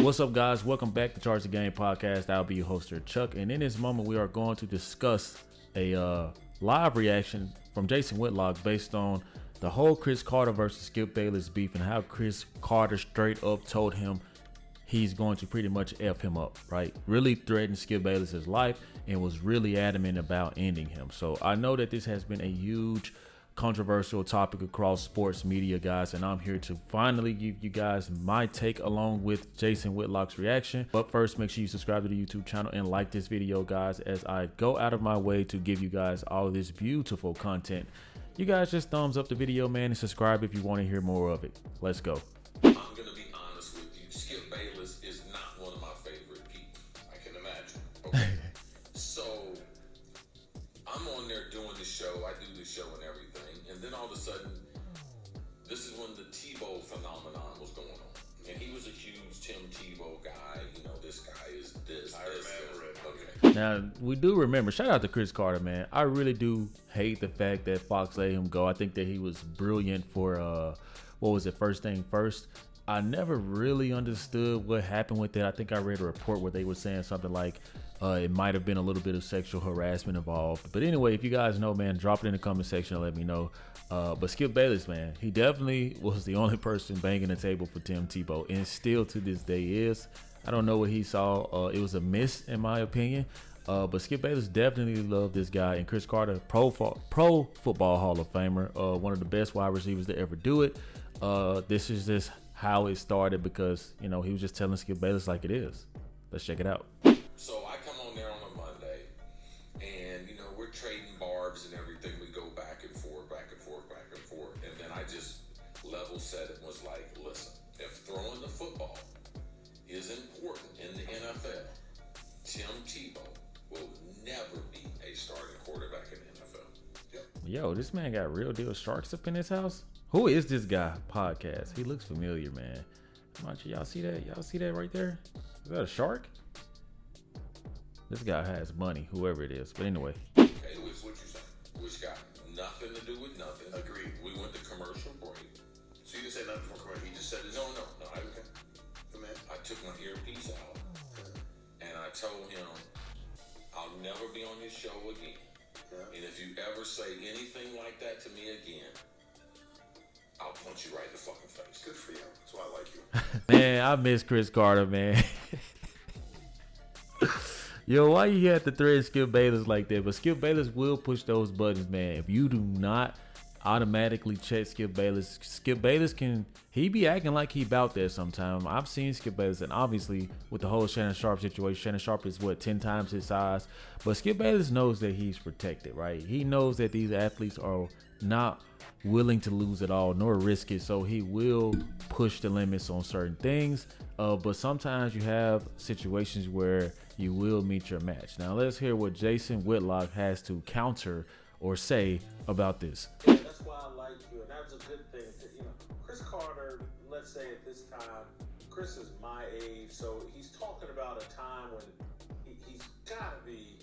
What's up, guys? Welcome back to Charge the Game podcast. I'll be your host, Chuck, and in this moment, we are going to discuss a live reaction from Jason Whitlock based on the whole Chris Carter versus Skip Bayless beef and how Chris Carter straight up told him he's going to pretty much F him up, right? Really threatened Skip Bayless's life and was really adamant about ending him. So I know that this has been a huge controversial topic across sports media, guys, and I'm here to finally give you guys my take along with Jason Whitlock's reaction. But first, make sure you subscribe to the YouTube channel and like this video, guys, as I go out of my way to give you guys all of this beautiful content. You guys just thumbs up the video, man, and subscribe if you want to hear more of it. Let's go. I'm gonna be honest with you, Skip Bayless is not one of my favorite people. I can imagine. Okay. So I'm on there doing the show, I do the show and everything, and then all of a sudden, this is when the Tebow phenomenon was going on. And he was a huge Tim Tebow guy, you know, this guy is this. I remember it. Okay. Now, we do remember, shout out to Chris Carter, man. I really do hate the fact that Fox let him go. I think that he was brilliant for, what was it, First Thing First. I never really understood what happened with that. I think I read a report where they were saying something like it might have been a little bit of sexual harassment involved. But anyway, if you guys know, man, drop it in the comment section and let me know. But Skip Bayless, man, he definitely was the only person banging the table for Tim Tebow, and still to this day is. I don't know what he saw. It was a miss, in my opinion. But Skip Bayless definitely loved this guy. And Chris Carter, pro football Hall of Famer, one of the best wide receivers to ever do it. This is just how it started because, you know, he was just telling Skip Bayless like it is. Let's check it out. So I come on there on a Monday, and, you know, we're trading barbs and everything. We go back and forth, back and forth, back and forth. And then I just level set it and was like, listen, if throwing the football is important in the NFL, Tim Tebow will never be a starting quarterback in the NFL. Yep. Yo, this man got real deal sharks up in his house. Who is this guy? Podcast. He looks familiar, man. Y'all see that? Y'all see that right there? Is that a shark? This guy has money, whoever it is. But anyway. Hey, what you say? Which got nothing to do with nothing. Agreed. We went to commercial break. So you didn't say nothing before commercial. He just said this. No. I took my earpiece out and I told him I'll never be on this show again. Yeah. And if you ever say anything like that to me again, I'll punch you right in the fucking face. Good for you. That's why I like you. Man, I miss Chris Carter, man. Yo, why you had to thread Skip Bayless like that? But Skip Bayless will push those buttons, man. If you do not automatically check Skip Bayless he be acting like he about that sometime. I've seen Skip Bayless, and obviously with the whole Shannon Sharp situation, Shannon Sharp is 10 times his size, but Skip Bayless knows that he's protected, right? He knows that these athletes are not willing to lose at all nor risk it, so he will push the limits on certain things, but sometimes you have situations where you will meet your match. Now let's hear what Jason Whitlock has to counter or say about this. Yeah, that's why I like you, and that's a good thing. You know, Chris Carter, let's say at this time, Chris is my age, so he's talking about a time when he's got to be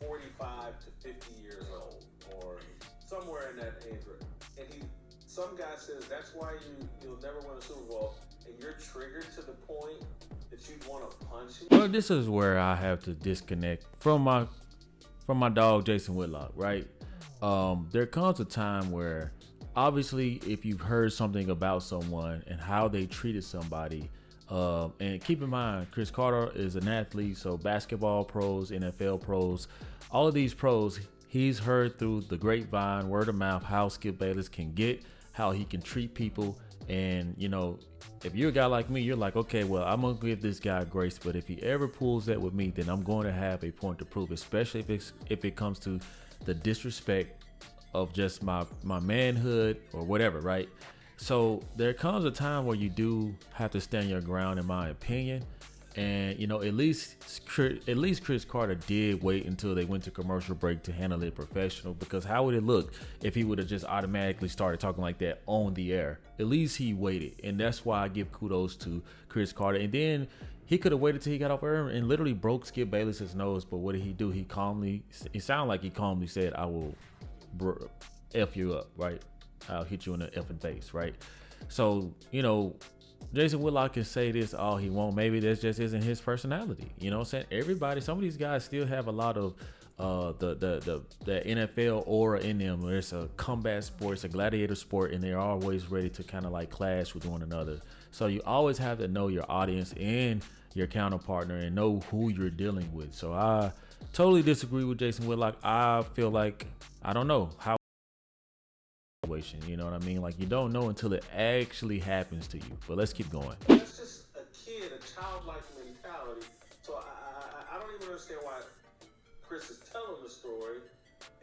45 to 50 years old, or somewhere in that age range. And some guy says that's why you'll never win a Super Bowl, and you're triggered to the point that you'd want to punch him. Well, this is where I have to disconnect from my dog Jason Whitlock, right? There comes a time where, obviously, if you've heard something about someone and how they treated somebody, and keep in mind, Chris Carter is an athlete, so basketball pros, NFL pros, all of these pros, he's heard through the grapevine, word of mouth, how Skip Bayless can get, how he can treat people. And, you know, if you're a guy like me, you're like, okay, well, I'm going to give this guy grace, but if he ever pulls that with me, then I'm going to have a point to prove, especially if it comes to the disrespect of just my manhood or whatever, right? So there comes a time where you do have to stand your ground, in my opinion. And, you know, at least Chris Carter did wait until they went to commercial break to handle it professional, because how would it look if he would have just automatically started talking like that on the air? At least he waited, and that's why I give kudos to Chris Carter. And then he could have waited till he got off air and literally broke Skip Bayless's nose. But what did he do? It sounded like he calmly said, I will F you up, right? I'll hit you in the effing face, right? So, you know, Jason Whitlock can say this all he wants. Maybe that just isn't his personality. You know what I'm saying? Everybody, some of these guys still have a lot of the NFL aura in them. Where it's a combat sport, it's a gladiator sport, and they're always ready to kind of like clash with one another. So you always have to know your audience and your counterpartner and know who you're dealing with. So I totally disagree with Jason Whitlock. I feel like, I don't know how, you know what I mean? Like, you don't know until it actually happens to you. But let's keep going. That's just a kid, a childlike mentality. So I don't even understand why Chris is telling the story.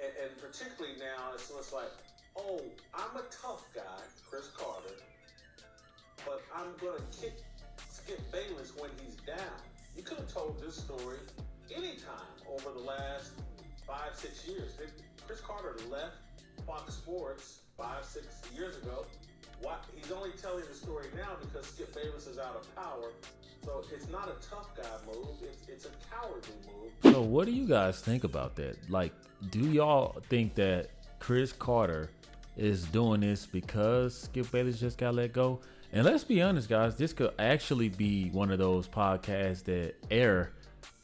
And particularly now, it's like, oh, I'm a tough guy, Chris Carter, but I'm going to kick Skip Bayless when he's down. You could have told this story anytime over the last 5-6 years. Chris Carter left Fox Sports 5-6 years ago. He's only telling the story now because Skip Bayless is out of power. So it's not a tough guy move. It's a cowardly move. So what do you guys think about that? Like, do y'all think that Chris Carter is doing this because Skip Bayless just got let go? And let's be honest, guys, this could actually be one of those podcasts that air,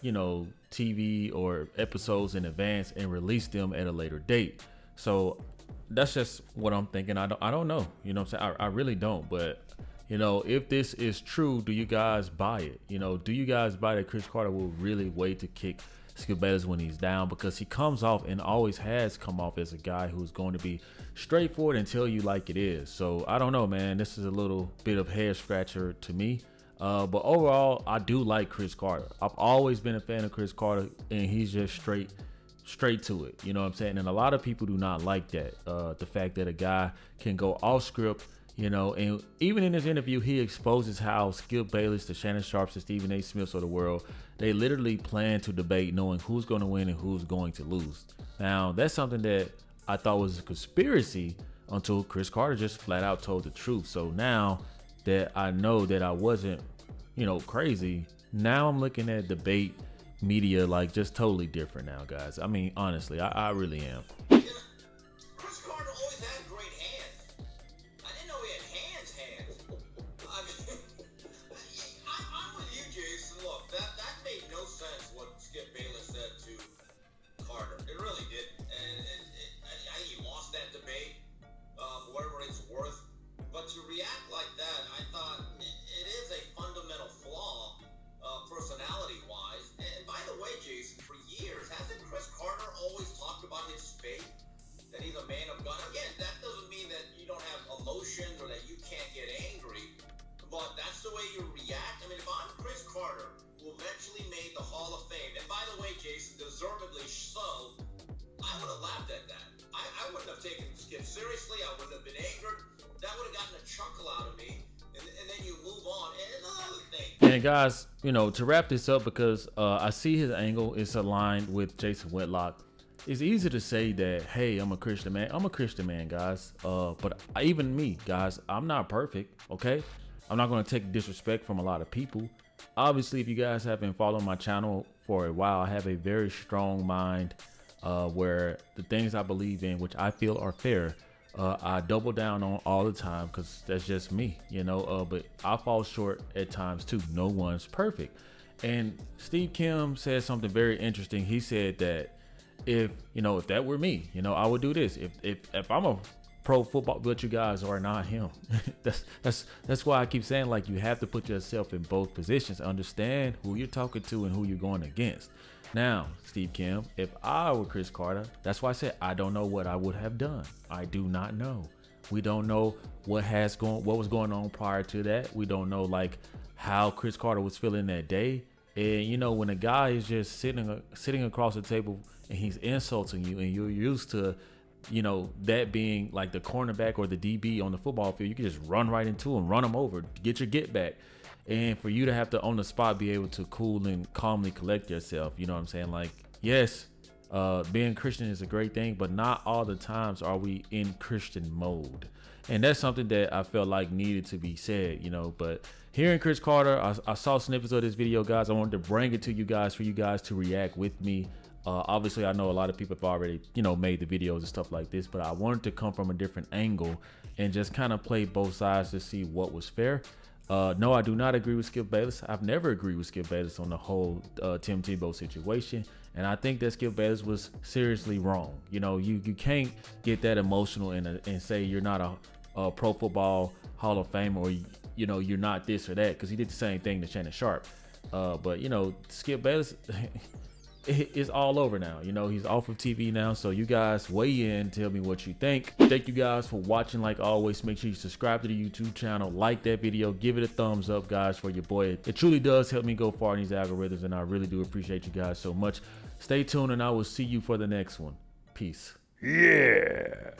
you know, TV or episodes in advance and release them at a later date. So that's just what I'm thinking. I don't know. You know what I'm saying? I really don't. But, you know, if this is true, do you guys buy it? You know, do you guys buy that Chris Carter will really wait to kick Skip Bayless when he's down? Because he comes off and always has come off as a guy who's going to be straightforward and tell you like it is. So I don't know, man. This is a little bit of head scratcher to me. But overall, I do like Chris Carter. I've always been a fan of Chris Carter, and he's just straight to it. You know what I'm saying? And a lot of people do not like that. The fact that a guy can go off script, you know, and even in this interview, he exposes how Skip Bayless, the Shannon Sharps, the Stephen A. Smiths of the world, they literally plan to debate knowing who's going to win and who's going to lose. Now, that's something that I thought was a conspiracy until Chris Carter just flat out told the truth. So now that I know that I wasn't, you know, crazy, now I'm looking at debate media like just totally different now, guys. I mean, honestly, I really am. Chris Carter always had great hands. I didn't know he had hands. I mean, I'm with you, Jason. Look, that made no sense what Skip Bayless said to Carter. It really didn't. And I think he lost that debate, whatever it's worth. But to react like that, I thought it is a fundamental flaw, personality-wise. And by the way, Jason, for years, hasn't Chris Carter always talked about his faith? That he's a man of God? Again, that doesn't mean that you don't have emotions or that you can't get angry, but that's the way you react. I mean, if I'm Chris Carter, who eventually made the Hall of Fame, and by the way, Jason, deservedly so, I would have laughed at that. I wouldn't have taken Skip seriously. I wouldn't have been angered. That would have gotten a chuckle out of me. And then you move on. And another thing. And guys, you know, to wrap this up, because I see his angle is aligned with Jason Whitlock. It's easy to say that, hey, I'm a Christian man. I'm a Christian man, guys. But even me, guys, I'm not perfect, okay? I'm not going to take disrespect from a lot of people. Obviously, if you guys have been following my channel for a while, I have a very strong mind where the things I believe in, which I feel are fair, I double down on all the time because that's just me, you know, but I fall short at times too. No one's perfect. And Steve Kim said something very interesting. He said that if that were me, you know, I would do this. If I'm a pro football, but you guys are not him. that's why I keep saying, like, you have to put yourself in both positions, understand who you're talking to and who you're going against. Now, Steve Kim, if I were Chris Carter, that's why I said I don't know what I would have done. I do not know. We don't know what was going on prior to that. We don't know like how Chris Carter was feeling that day. And you know, when a guy is just sitting across the table and he's insulting you, and you're used to, you know, that being like the cornerback or the DB on the football field, you can just run right into him, run him over, get your get back. And for you to have to on the spot be able to cool and calmly collect yourself, you know what I'm saying? Like, yes, being Christian is a great thing, but not all the times are we in Christian mode. And that's something that I felt like needed to be said, you know. But hearing Chris Carter, I saw snippets of this video, guys. I wanted to bring it to you guys for you guys to react with me. Obviously, I know a lot of people have already, you know, made the videos and stuff like this, but I wanted to come from a different angle and just kind of play both sides to see what was fair. No, I do not agree with Skip Bayless. I've never agreed with Skip Bayless on the whole Tim Tebow situation. And I think that Skip Bayless was seriously wrong. You know, you can't get that emotional and say you're not a Pro Football Hall of Famer, or, you know, you're not this or that, because he did the same thing to Shannon Sharp. But, you know, Skip Bayless is all over now. You know, he's off of TV now. So you guys weigh in, tell me what you think. Thank you guys for watching. Like always, make sure you subscribe to the YouTube channel, like that video, give it a thumbs up, guys, for your boy. It truly does help me go far in these algorithms, and I really do appreciate you guys so much. Stay tuned, and I will see you for the next one. Peace. Yeah.